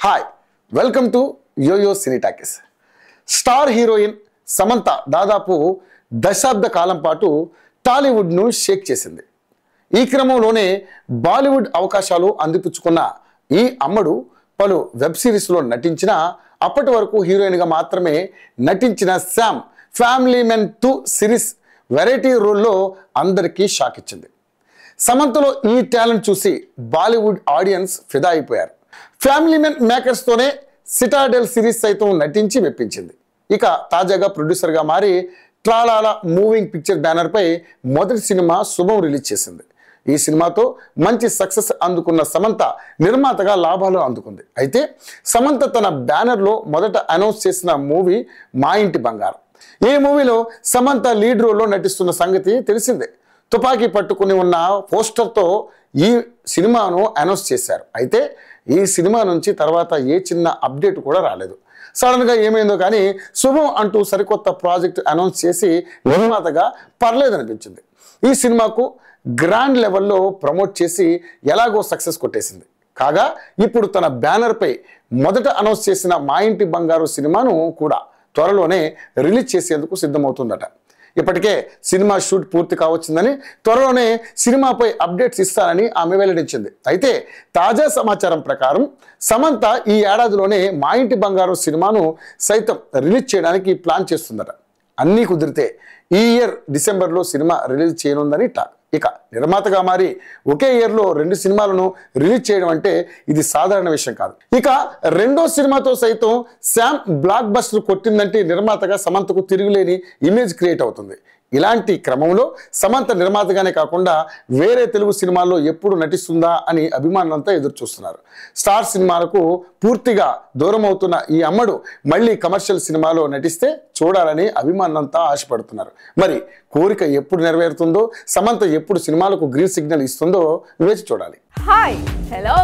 Hi welcome to YoYo Cine Talkies. Star heroine Samantha దాదాపు దశాబ్ద కాలం పాటు టాలీవుడ్ను షేక్ చేసింది. ఈ క్రమంలోనే బాలీవుడ్ అవకాశాలు అందిపుచ్చుకున్న ఈ అమ్మడు పలు వెబ్ సిరీస్లో నటించిన అప్పటి వరకు హీరోయిన్గా మాత్రమే నటించిన Sam family men 2 series variety రోల్లో అందరికీ షాక్ ఇచ్చింది. సమంతలో ఈ టాలెంట్ చూసి బాలీవుడ్ ఆడియన్స్ ఫిదా అయిపోయారు. ఫ్యామిలీ మెన్ మేకర్స్తోనే సిటాడెల్ సిరీస్ సైతం నటించి మెప్పించింది. ఇక తాజాగా ప్రొడ్యూసర్గా మారి ట్రాలాలా మూవింగ్ పిక్చర్ బ్యానర్పై మొదటి సినిమా శుభం రిలీజ్ చేసింది. ఈ సినిమాతో మంచి సక్సెస్ అందుకున్న సమంత నిర్మాతగా లాభాలు అందుకుంది. అయితే సమంత తన బ్యానర్లో మొదట అనౌన్స్ చేసిన మూవీ మా ఇంటి బంగారం. ఈ మూవీలో సమంత లీడ్ రోల్లో నటిస్తున్న సంగతి తెలిసిందే. తుపాకీ పట్టుకుని ఉన్న పోస్టర్తో ఈ సినిమాను అనౌన్స్ చేశారు. అయితే ఈ సినిమా నుంచి తర్వాత ఏ చిన్న అప్డేట్ కూడా రాలేదు. సడన్గా ఏమైందో కానీ శుభం అంటూ సరికొత్త ప్రాజెక్ట్ అనౌన్స్ చేసి నిర్మాతగా పర్లేదనిపించింది. ఈ సినిమాకు గ్రాండ్ లెవెల్లో ప్రమోట్ చేసి ఎలాగో సక్సెస్ కొట్టేసింది. కాగా ఇప్పుడు తన బ్యానర్పై మొదట అనౌన్స్ చేసిన మా ఇంటి బంగారు సినిమాను కూడా త్వరలోనే రిలీజ్ చేసేందుకు సిద్ధమవుతుందట. ఇప్పటికే సినిమా షూట్ పూర్తి కావచ్చిందని, త్వరలోనే సినిమాపై అప్డేట్స్ ఇస్తానని ఆమె వెల్లడించింది. అయితే తాజా సమాచారం ప్రకారం సమంత ఈ ఏడాదిలోనే మా ఇంటి బంగారం సినిమాను సైతం రిలీజ్ చేయడానికి ప్లాన్ చేస్తుందట. అన్నీ కుదిరితే ఈ ఇయర్ డిసెంబర్లో సినిమా రిలీజ్ చేయనుందని టాక్. ఇక నిర్మాతగా మారి ఒకే ఇయర్లో 2 సినిమాలను రిలీజ్ చేయడం అంటే ఇది సాధారణ విషయం కాదు. ఇక రెండో సినిమాతో సైతం శామ్ బ్లాక్ బస్టర్ కొట్టిందంటే నిర్మాతగా సమంతకు తిరుగులేని ఇమేజ్ క్రియేట్ అవుతుంది. ఇలాంటి క్రమంలో సమంత నిర్మాతగానే కాకుండా వేరే తెలుగు సినిమాల్లో ఎప్పుడు నటిస్తుందా అని అభిమానులంతా ఎదురు చూస్తున్నారు. స్టార్ సినిమాలకు పూర్తిగా దూరం అవుతున్న ఈ అమ్మడు మళ్ళీ కమర్షియల్ సినిమాలో నటిస్తే చూడాలని అభిమానులంతా ఆశపడుతున్నారు. మరి కోరిక ఎప్పుడు నెరవేరుతుందో, సమంత ఎప్పుడు సినిమాలకు గ్రీన్ సిగ్నల్ ఇస్తుందో వేచి చూడాలి. హాయ్ హలో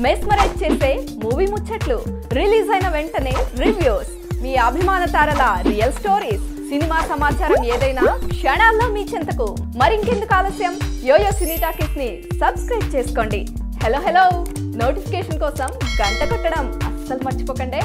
మెస్మరైజ్ చేసే మూవీ ముచ్చట్లు, రిలీజ్ అయిన వెంటనే రివ్యూస్, మీ అభిమాన తారల రియల్ స్టోరీస్, సినిమా సమాచారం ఏదైనా క్షణాల్లో మీ చెంతకు. మరింకెందుకు ఆలస్యం, యోయో సినీ టాకీస్ ని సబ్స్క్రైబ్ చేసుకోండి. హలో నోటిఫికేషన్ కోసం గంట కొట్టడం అస్సలు మర్చిపోకండి.